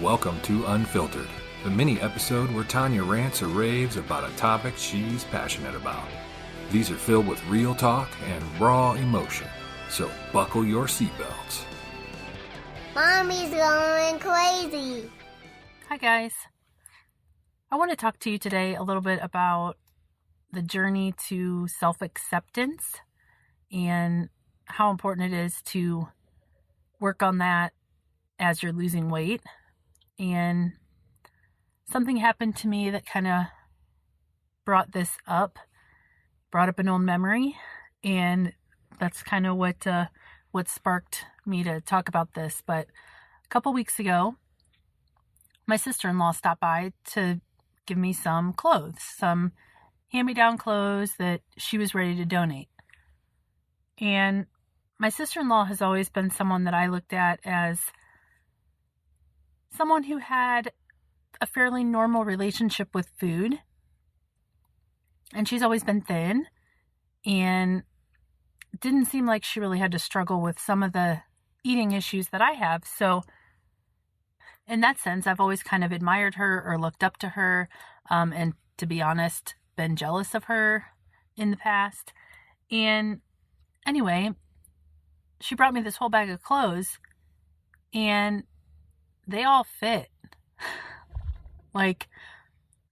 welcome to Unfiltered, the mini episode where Tanya rants or raves about a topic she's passionate about. These are filled with real talk and raw emotion, so buckle your seatbelts. Mommy's going crazy. Hi guys. I want to talk to you today a little bit about the journey to self-acceptance and how important it is to work on that as you're losing weight. And something happened to me that kind of brought up an old memory, and that's kind of what sparked me to talk about this. But a couple weeks ago, my sister-in-law stopped by to give me some clothes, some hand-me-down clothes that she was ready to donate. And my sister-in-law has always been someone that I looked at as someone who had a fairly normal relationship with food. And she's always been thin, and it didn't seem like she really had to struggle with some of the eating issues that I have. So in that sense, I've always kind of admired her or looked up to her, and to be honest, been jealous of her in the past. And anyway, she brought me this whole bag of clothes, and they all fit. Like,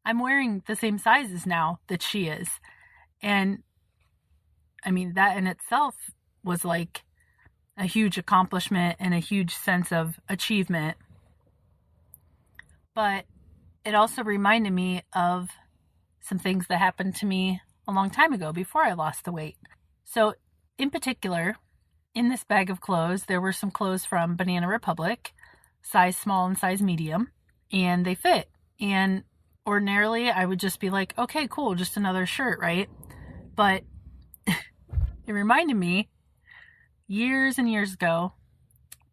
I'm wearing the same sizes now that she is. And I mean, that in itself was like a huge accomplishment and a huge sense of achievement. But it also reminded me of some things that happened to me a long time ago before I lost the weight. So in particular, in this bag of clothes, there were some clothes from Banana Republic, size small and size medium, and they fit. And ordinarily, I would just be like, okay, cool, just another shirt, right? But it reminded me years and years ago,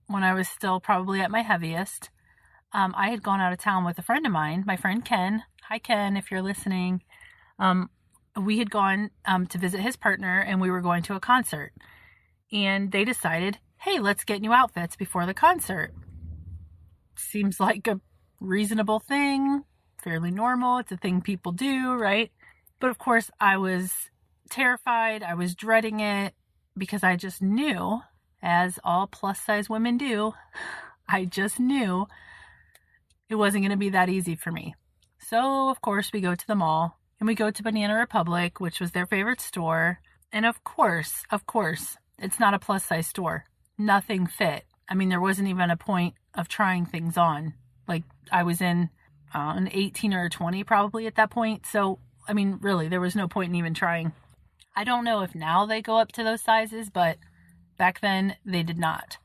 when I was still probably at my heaviest, I had gone out of town with a friend of mine, my friend Ken. Hi, Ken, if you're listening. We had gone to visit his partner, and we were going to a concert. And they decided, hey, let's get new outfits before the concert. Seems like a reasonable thing, fairly normal. It's a thing people do, right? But of course, I was terrified. I was dreading it because I just knew, as all plus size women do, I just knew it wasn't going to be that easy for me. So of course, we go to the mall and we go to Banana Republic, which was their favorite store. And of course, it's not a plus size store. Nothing fit. I mean, there wasn't even a point of trying things on. Like, I was in an 18 or a 20 probably at that point. So, I mean, really, there was no point in even trying. I don't know if now they go up to those sizes, but back then they did not.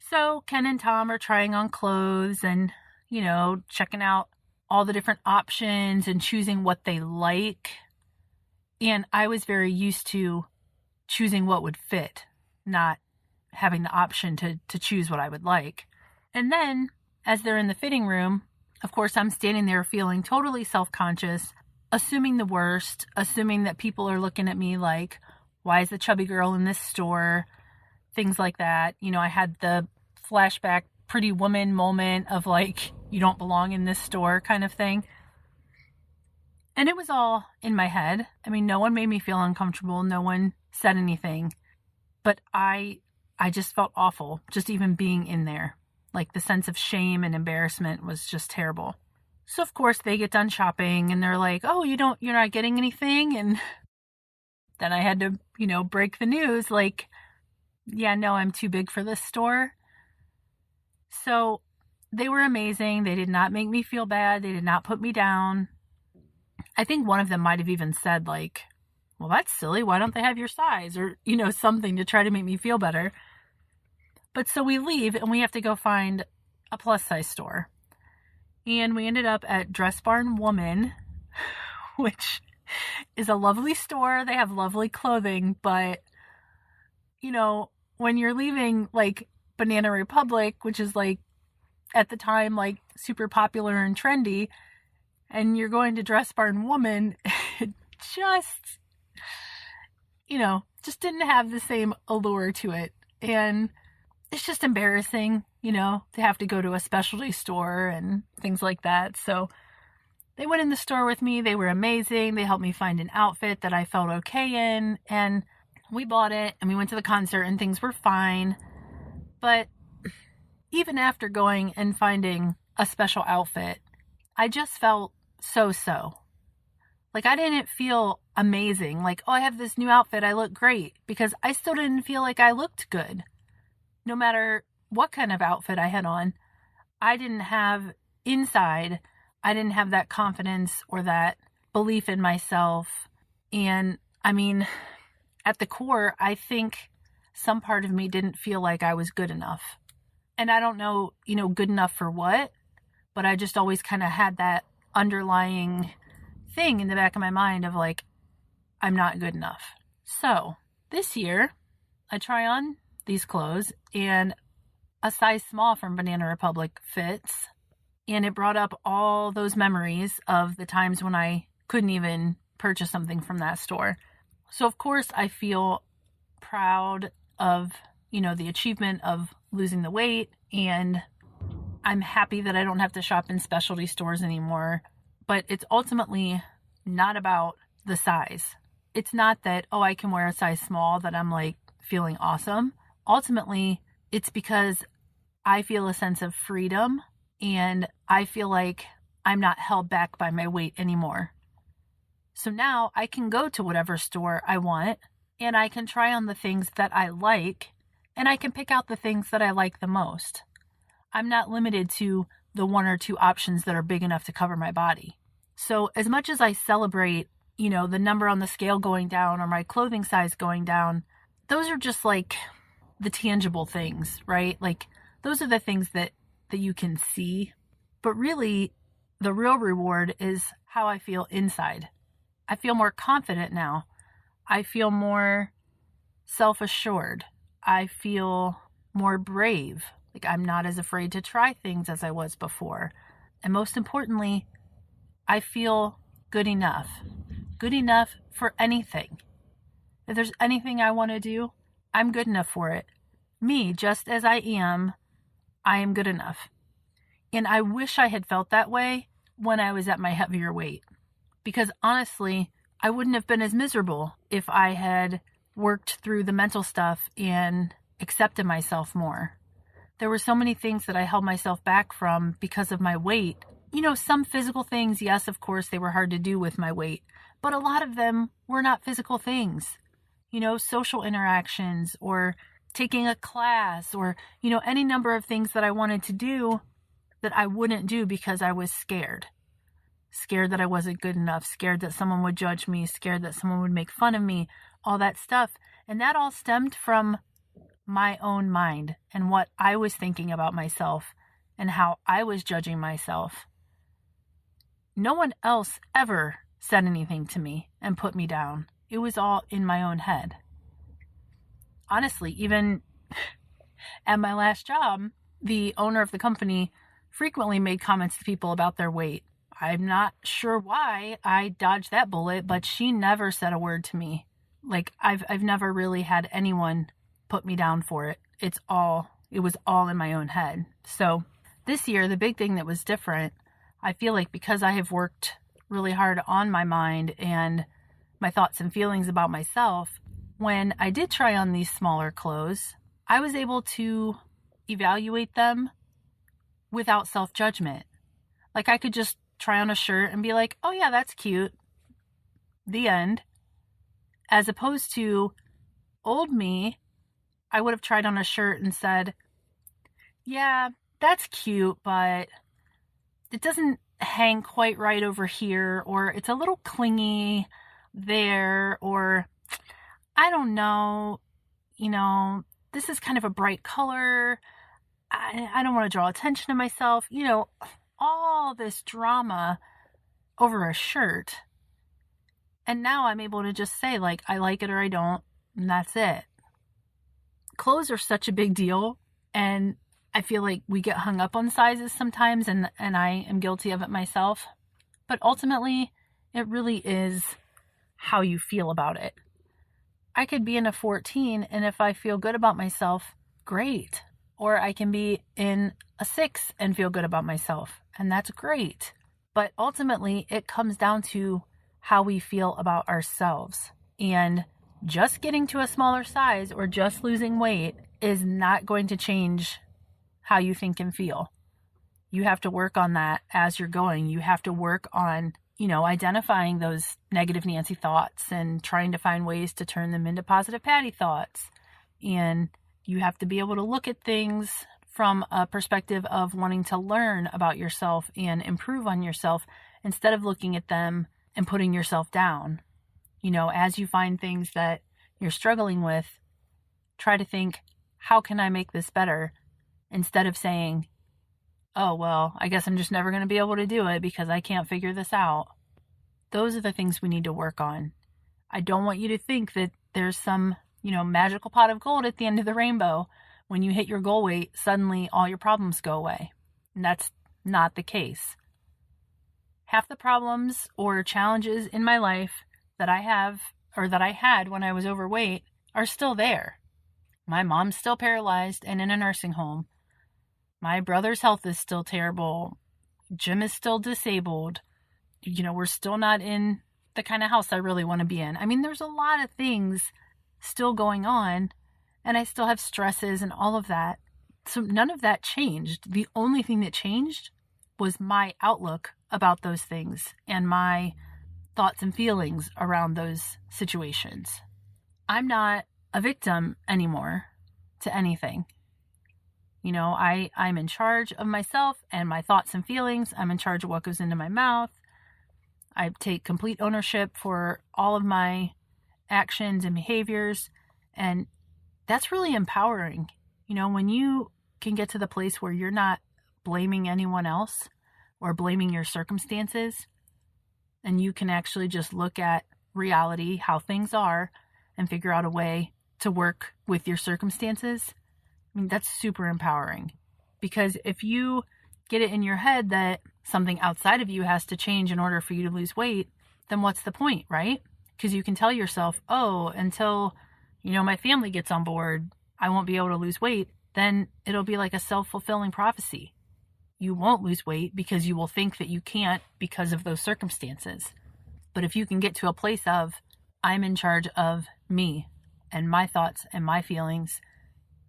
So Ken and Tom are trying on clothes and, checking out all the different options and choosing what they like. And I was very used to choosing what would fit, not having the option to choose what I would like. And then, as they're in the fitting room, of course, I'm standing there feeling totally self-conscious, assuming the worst, assuming that people are looking at me like, why is the chubby girl in this store? Things like that. I had the flashback Pretty Woman moment of like, you don't belong in this store kind of thing. And it was all in my head. I mean, no one made me feel uncomfortable. No one said anything. But I just felt awful just even being in there. Like, the sense of shame and embarrassment was just terrible. So of course they get done shopping and they're like, oh, you're not getting anything? And then I had to, break the news like, yeah, no, I'm too big for this store. So they were amazing. They did not make me feel bad. They did not put me down. I think one of them might have even said like, well, that's silly. Why don't they have your size? Or, something to try to make me feel better. But so we leave and we have to go find a plus size store. And we ended up at Dress Barn Woman, which is a lovely store. They have lovely clothing, but when you're leaving like Banana Republic, which is like at the time like super popular and trendy, and you're going to Dress Barn Woman, it just didn't have the same allure to it. And it's just embarrassing, to have to go to a specialty store and things like that. So they went in the store with me. They were amazing. They helped me find an outfit that I felt okay in, and we bought it and we went to the concert and things were fine. But even after going and finding a special outfit, I just felt so. Like, I didn't feel amazing. Like, oh, I have this new outfit. I look great. Because I still didn't feel like I looked good. No matter what kind of outfit I had on, I didn't have that confidence or that belief in myself. And I mean, at the core, I think some part of me didn't feel like I was good enough. And I don't know, good enough for what, but I just always kind of had that underlying thing in the back of my mind of like, I'm not good enough. So this year I try on these clothes and a size small from Banana Republic fits, and it brought up all those memories of the times when I couldn't even purchase something from that store. So of course I feel proud of, the achievement of losing the weight, and I'm happy that I don't have to shop in specialty stores anymore. But it's ultimately not about the size. It's not that, oh, I can wear a size small that I'm like feeling awesome. Ultimately, it's because I feel a sense of freedom and I feel like I'm not held back by my weight anymore. So now I can go to whatever store I want and I can try on the things that I like and I can pick out the things that I like the most. I'm not limited to the one or two options that are big enough to cover my body. So as much as I celebrate, the number on the scale going down or my clothing size going down, those are just like the tangible things, right? Like those are the things that you can see. But really, the real reward is how I feel inside. I feel more confident now. I feel more self-assured. I feel more brave. Like I'm not as afraid to try things as I was before. And most importantly, I feel good enough. Good enough for anything. If there's anything I want to do, I'm good enough for it. Me, just as I am good enough. And I wish I had felt that way when I was at my heavier weight. Because honestly, I wouldn't have been as miserable if I had worked through the mental stuff and accepted myself more. There were so many things that I held myself back from because of my weight. Some physical things, yes, of course, they were hard to do with my weight. But a lot of them were not physical things. Social interactions or taking a class or, any number of things that I wanted to do that I wouldn't do because I was scared. Scared that I wasn't good enough, scared that someone would judge me, scared that someone would make fun of me, all that stuff. And that all stemmed from my own mind and what I was thinking about myself and how I was judging myself. No one else ever said anything to me and put me down. It was all in my own head. Honestly, even at my last job, the owner of the company frequently made comments to people about their weight. I'm not sure why I dodged that bullet, but she never said a word to me. Like I've never really had anyone put me down for it. It was all in my own head. So this year, the big thing that was different, I feel like because I have worked really hard on my mind and my thoughts and feelings about myself, when I did try on these smaller clothes, I was able to evaluate them without self-judgment. Like I could just try on a shirt and be like, oh yeah, that's cute. The end. As opposed to old me, I would have tried on a shirt and said, yeah, that's cute, but it doesn't hang quite right over here, or it's a little clingy there, or I don't know, this is kind of a bright color. I don't want to draw attention to myself, all this drama over a shirt. And now I'm able to just say, like, I like it or I don't, and that's it. Clothes are such a big deal, and I feel like we get hung up on sizes sometimes, and I am guilty of it myself. But ultimately, it really is how you feel about it. I could be in a 14, and if I feel good about myself, great. or I can be in a 6 and feel good about myself. And that's great. But ultimately, it comes down to how we feel about ourselves. And just getting to a smaller size or just losing weight is not going to change how you think and feel. You have to work on that as you're going. You have to work on, identifying those negative Nancy thoughts and trying to find ways to turn them into positive Patty thoughts. And you have to be able to look at things from a perspective of wanting to learn about yourself and improve on yourself instead of looking at them and putting yourself down. As you find things that you're struggling with, try to think, how can I make this better? Instead of saying, oh, well, I guess I'm just never going to be able to do it because I can't figure this out. Those are the things we need to work on. I don't want you to think that there's some, magical pot of gold at the end of the rainbow. When you hit your goal weight, suddenly all your problems go away. And that's not the case. Half the problems or challenges in my life that I have or that I had when I was overweight are still there. My mom's still paralyzed and in a nursing home. My brother's health is still terrible. Jim is still disabled. We're still not in the kind of house I really want to be in. I mean, there's a lot of things still going on, and I still have stresses and all of that. So none of that changed. The only thing that changed was my outlook about those things and my thoughts and feelings around those situations. I'm not a victim anymore to anything. I'm in charge of myself and my thoughts and feelings. I'm in charge of what goes into my mouth. I take complete ownership for all of my actions and behaviors. And that's really empowering. When you can get to the place where you're not blaming anyone else or blaming your circumstances, and you can actually just look at reality, how things are, and figure out a way to work with your circumstances. I mean, that's super empowering. Because if you get it in your head that something outside of you has to change in order for you to lose weight, then what's the point, right? Because you can tell yourself, oh, until, my family gets on board, I won't be able to lose weight. Then it'll be like a self-fulfilling prophecy. You won't lose weight because you will think that you can't because of those circumstances. But if you can get to a place of, I'm in charge of me and my thoughts and my feelings,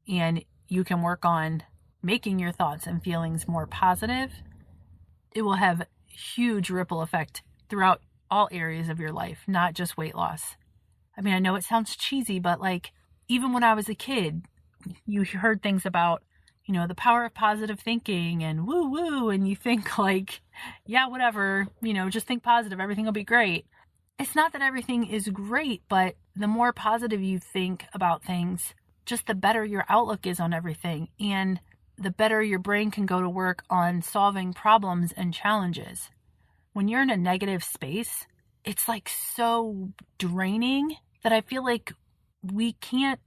and you can work on making your thoughts and feelings more positive, it will have huge ripple effect throughout all areas of your life, not just weight loss. I mean, I know it sounds cheesy, but even when I was a kid, you heard things about, the power of positive thinking and woo woo, and you think yeah, whatever, just think positive, everything will be great. It's not that everything is great, but the more positive you think about things, just the better your outlook is on everything, and the better your brain can go to work on solving problems and challenges. When you're in a negative space, it's so draining that I feel like we can't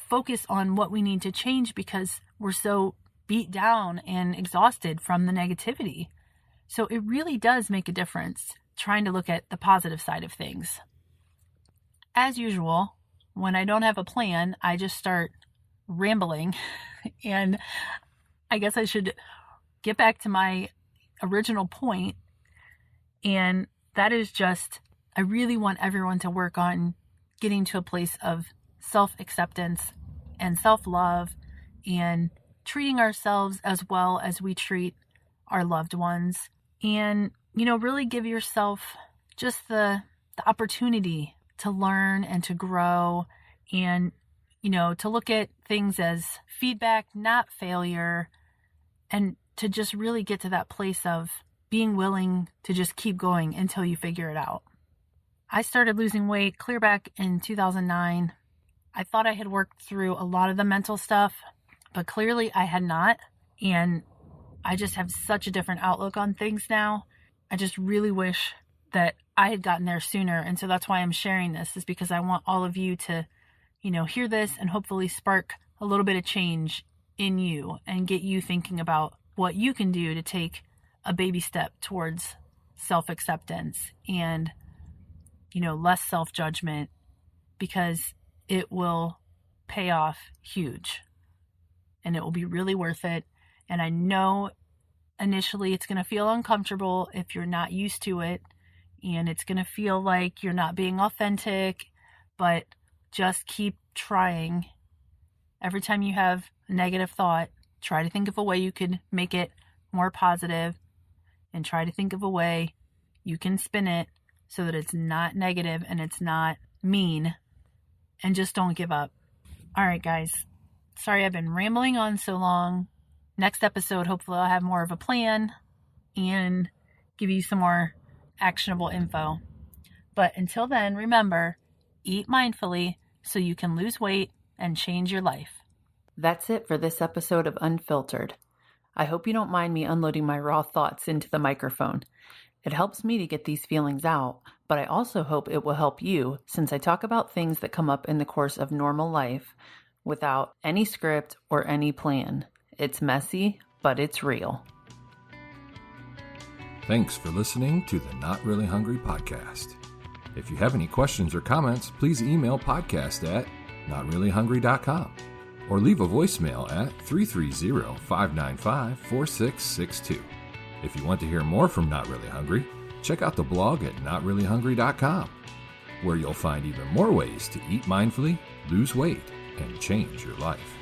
focus on what we need to change because we're so beat down and exhausted from the negativity. So it really does make a difference trying to look at the positive side of things. As usual, when I don't have a plan, I just start rambling. And I guess I should get back to my original point. And that is just, I really want everyone to work on getting to a place of self-acceptance and self-love and treating ourselves as well as we treat our loved ones. And, really give yourself just the opportunity to learn and to grow and, to look at things as feedback, not failure, and to just really get to that place of being willing to just keep going until you figure it out. I started losing weight clear back in 2009. I thought I had worked through a lot of the mental stuff, but clearly I had not. And I just have such a different outlook on things now. I just really wish that I had gotten there sooner. And so that's why I'm sharing this, is because I want all of you to, hear this and hopefully spark a little bit of change in you and get you thinking about what you can do to take a baby step towards self-acceptance and, less self-judgment, because it will pay off huge. and it will be really worth it. And I know initially it's going to feel uncomfortable if you're not used to it, and it's going to feel like you're not being authentic, but just keep trying. Every time you have a negative thought, try to think of a way you could make it more positive, and try to think of a way you can spin it so that it's not negative and it's not mean, and just don't give up. All right, guys. Sorry I've been rambling on so long. Next episode, hopefully I'll have more of a plan and give you some more actionable info. But until then, remember, eat mindfully so you can lose weight and change your life. That's it for this episode of Unfiltered. I hope you don't mind me unloading my raw thoughts into the microphone. It helps me to get these feelings out, but I also hope it will help you, since I talk about things that come up in the course of normal life without any script or any plan. It's messy, but it's real. Thanks for listening to the Not Really Hungry podcast. If you have any questions or comments, please email podcast@notreallyhungry.com or leave a voicemail at 330-595-4662. If you want to hear more from Not Really Hungry, check out the blog at notreallyhungry.com, where you'll find even more ways to eat mindfully, lose weight, and change your life.